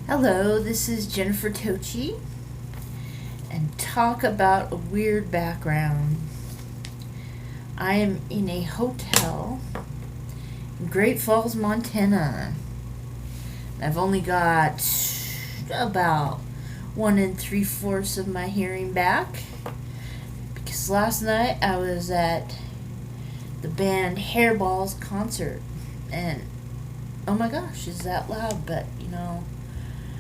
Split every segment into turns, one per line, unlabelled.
Hello, this is Jennifer Tochi, and talk about a weird background. I am in a hotel in Great Falls, Montana. I've only got about 1 3/4 of my hearing back because last night I was at the band Hairball's concert, and oh my gosh, is that loud? But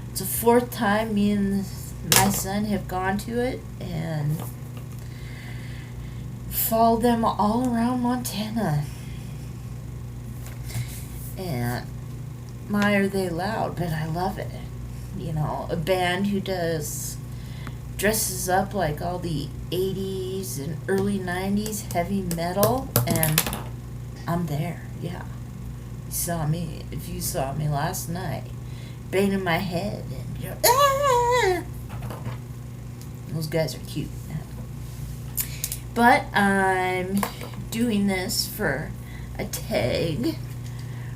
it's the fourth time me and my son have gone to it and followed them all around Montana. And my, are they loud, but I love it. A band who dresses up like all the 80s and early 90s heavy metal, and I'm there, yeah. If you saw me last night, banging my head and ah! Those guys are cute. But I'm doing this for a tag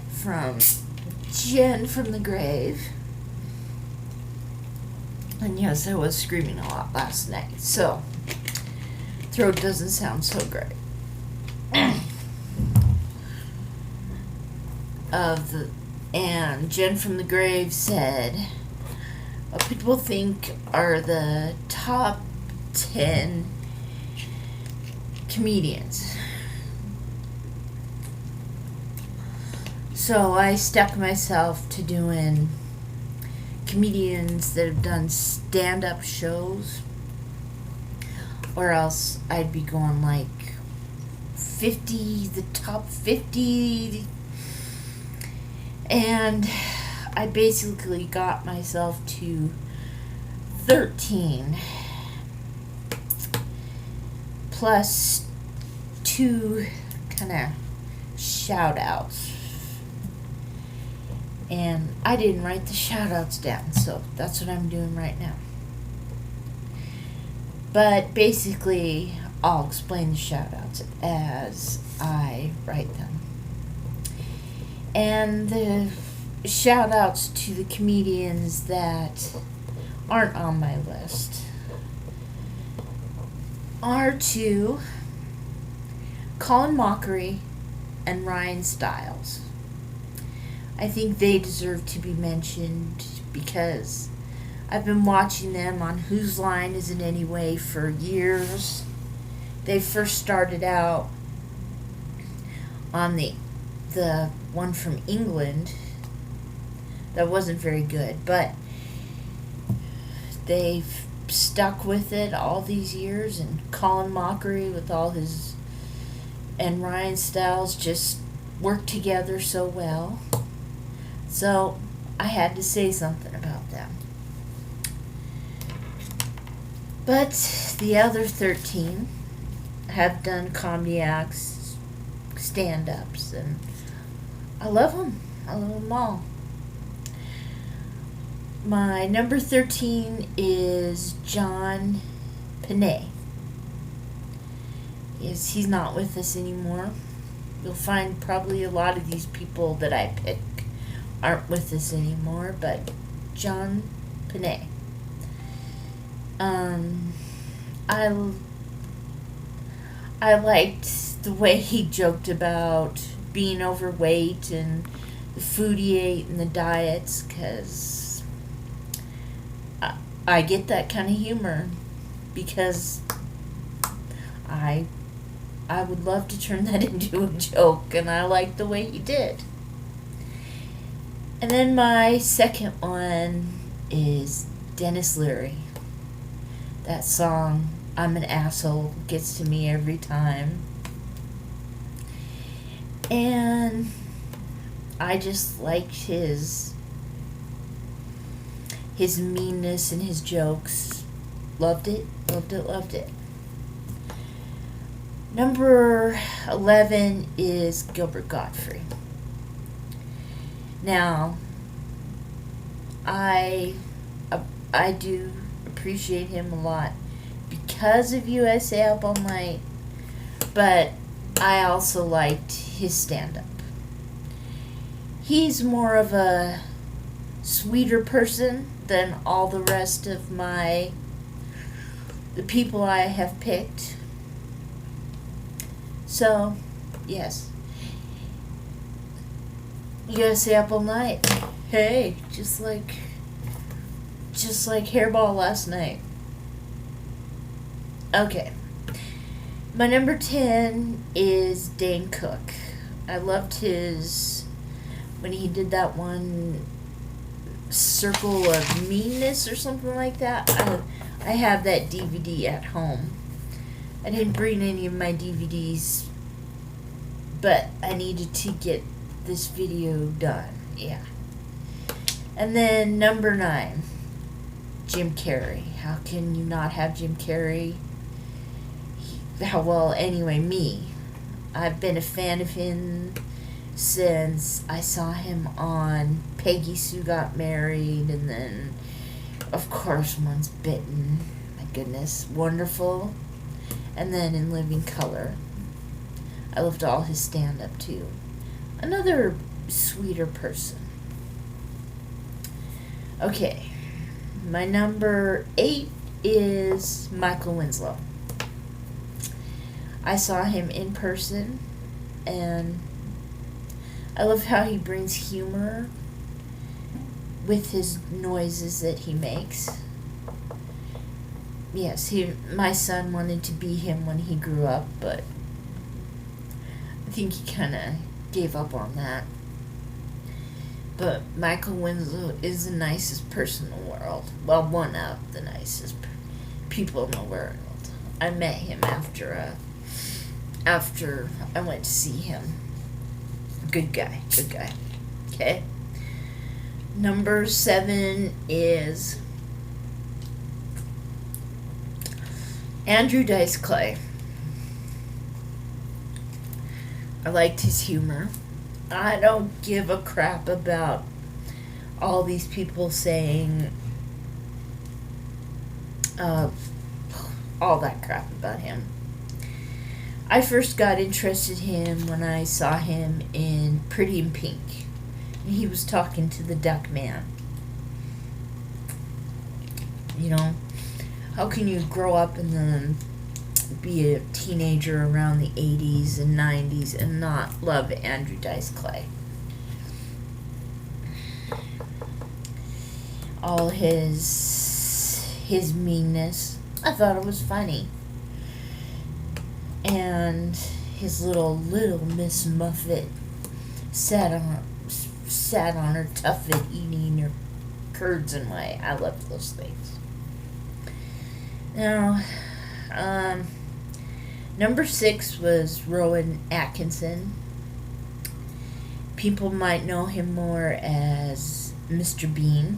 from Jen from the grave. And yes, I was screaming a lot last night, so throat doesn't sound so great. And Jen from the grave said, what people think are the top 10 comedians. So I stuck myself to doing comedians that have done stand-up shows, or else I'd be going like the top 50, and I basically got myself to 13 plus 2 kind of shout-outs. And I didn't write the shout-outs down, so that's what I'm doing right now. But basically, I'll explain the shout-outs as I write them. And the shout-outs to the comedians that aren't on my list are to Colin Mockery and Ryan Stiles. I think they deserve to be mentioned because I've been watching them on Whose Line Is It Anyway for years. They first started out on the one from England that wasn't very good, but they've stuck with it all these years, and Colin Mockery with all his and Ryan Stiles just work together so well. So I had to say something about them. But the other 13 have done comedy acts, stand-ups, and I love them. I love them all. My number 13 is John Panay. He's not with us anymore. You'll find probably a lot of these people that I pick aren't with us anymore, but John Panay. I liked the way he joked about being overweight and the food he ate and the diets, because I get that kind of humor, because I would love to turn that into a joke, and I like the way he did. And then my second one is Dennis Leary. That song, I'm an Asshole, gets to me every time. And I just liked his meanness and his jokes. Loved it, loved it, loved it. Number 11 is Gilbert Gottfried. Now, I do appreciate him a lot because of USA Up All Night, but I also liked his stand-up. He's more of a sweeter person than all the rest of the people I have picked. So, yes. You gotta stay up all night. Hey, just like Hairball last night. Okay. My number 10 is Dane Cook. I loved when he did that one Circle of Meanness or something like that. I have that DVD at home. I didn't bring any of my DVDs, but I needed to get this video done. Yeah. And then number 9, Jim Carrey. How can you not have Jim Carrey? Me. I've been a fan of him since I saw him on Peggy Sue Got Married, and then, of course, Once Bitten. My goodness, wonderful. And then in Living Color. I loved all his stand-up, too. Another sweeter person. Okay. My number 8 is Michael Winslow. I saw him in person, and I love how he brings humor with his noises that he makes. Yes, my son wanted to be him when he grew up, but I think he kind of gave up on that. But Michael Winslow is the nicest person in the world. Well, one of the nicest people in the world. I met him after I went to see him. Good guy. Okay. Number 7 is Andrew Dice Clay. I liked his humor. I don't give a crap about all these people saying all that crap about him. I first got interested in him when I saw him in Pretty in Pink. He was talking to the Duck Man. You know, how can you grow up and then be a teenager around the 80s and 90s and not love Andrew Dice Clay? All his meanness. I thought it was funny. And his little Miss Muffet sat on her tuffet eating her curds and whey. I loved those things. Now, number 6 was Rowan Atkinson. People might know him more as Mr. Bean.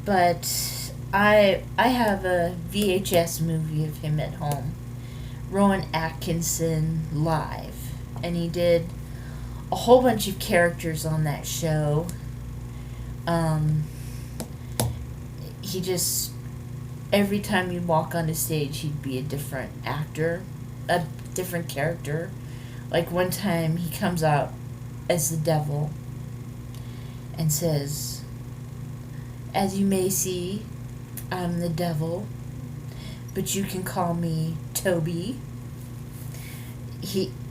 But I have a VHS movie of him at home. Rowan Atkinson Live. And he did a whole bunch of characters on that show. He just, every time he'd walk on the stage, he'd be a different actor, a different character. Like one time he comes out as the devil and says, "As you may see, I'm the devil, but you can call me Toby."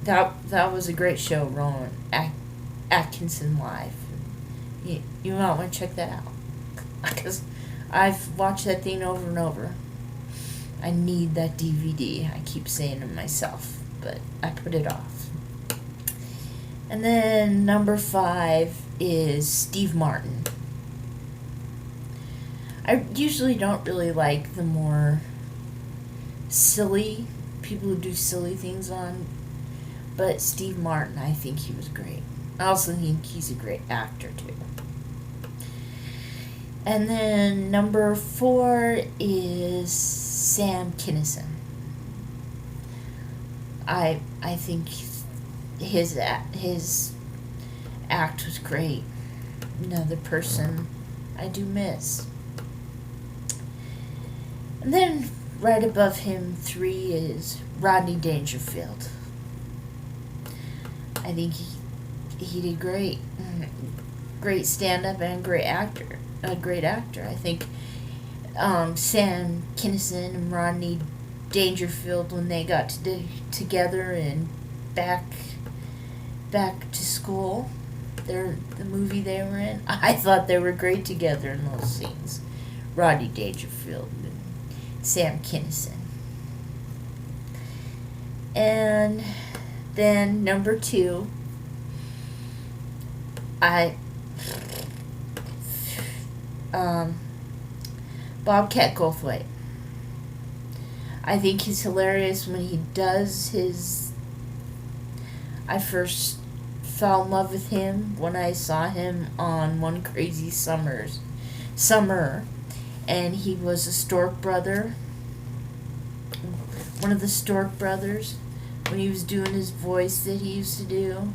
That was a great show, Rowan Atkinson Live. You might want to check that out, because I've watched that thing over and over. I need that DVD. I keep saying to myself, but I put it off. And then number 5 is Steve Martin. I usually don't really like the more silly people who do silly things on, but Steve Martin, I think he was great. I also think he's a great actor too. And then number 4 is Sam Kinison. I think his act was great. Another person I do miss. And then right above him, 3 is Rodney Dangerfield. I think he did great. great stand-up and great actor. A great actor. I think Sam Kinison and Rodney Dangerfield, when they got together and back to school, the movie they were in, I thought they were great together in those scenes. Rodney Dangerfield and Sam Kinison. And then number 2, Bobcat Goldthwait. I think he's hilarious when he does his... I first fell in love with him when I saw him on One Crazy Summer, and he was a Stork brother, one of the Stork brothers, when he was doing his voice that he used to do.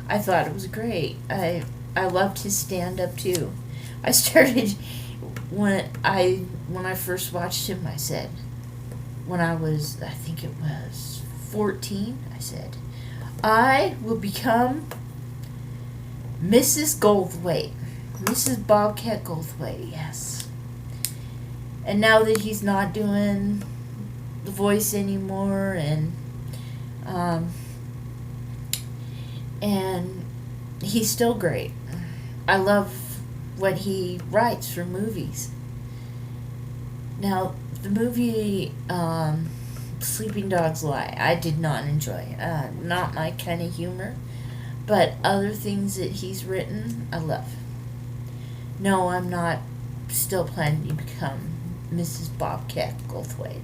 I thought it was great. I loved his stand-up too. I started when I first watched him. I said, when I think it was 14, I said, I will become Mrs. Goldthwait, Mrs. Bobcat Goldthwait. Yes. And now that he's not doing the voice anymore, and he's still great. I love what he writes for movies. Now, the movie Sleeping Dogs Lie, I did not enjoy. Not my kind of humor, but other things that he's written, I love. No, I'm not still planning to become Mrs. Bobcat Goldthwait.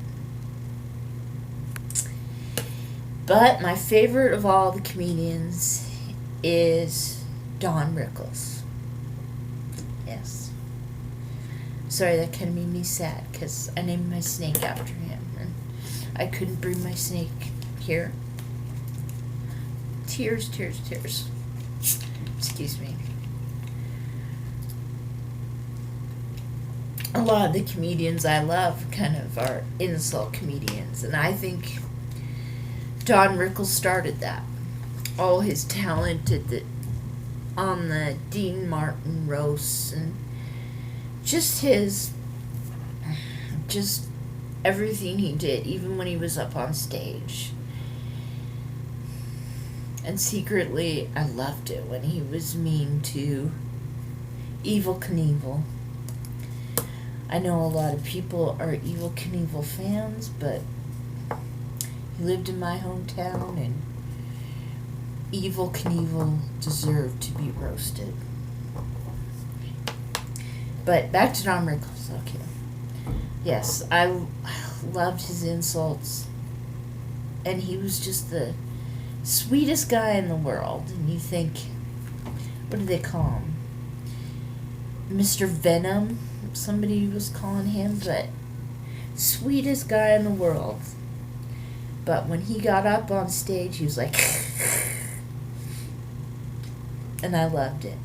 But my favorite of all the comedians is Don Rickles. Yes. Sorry, that kind of made me sad because I named my snake after him and I couldn't bring my snake here. Tears. Excuse me. A lot of the comedians I love kind of are insult comedians, and I think Don Rickles started that. All his talent on the Dean Martin roasts and just everything he did, even when he was up on stage. And secretly, I loved it when he was mean to Evel Knievel. I know a lot of people are Evel Knievel fans, but he lived in my hometown, and Evel Knievel deserved to be roasted. But back to Don Rickles. Okay. Yes, I loved his insults, and he was just the sweetest guy in the world. And you think, what do they call him? Mr. Venom? Somebody was calling him, but sweetest guy in the world. But when he got up on stage, he was like, and I loved it.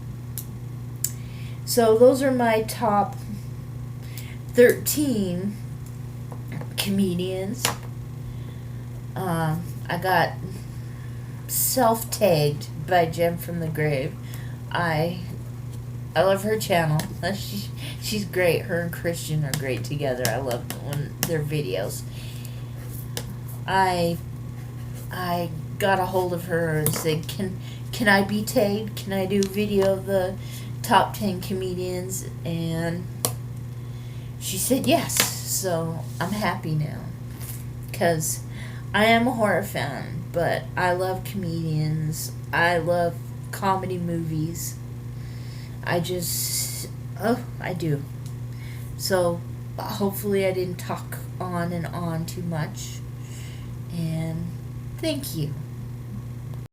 So those are my top 13 comedians. I got self-tagged by Jem from the Grave. I love her channel. She's great. Her and Christian are great together. I love their videos. I got a hold of her and said, can I be tagged? Can I do a video of the top 10 comedians? And she said yes. So I'm happy now, because I am a horror fan, but I love comedians. I love comedy movies. I do. So hopefully I didn't talk on and on too much. And thank you.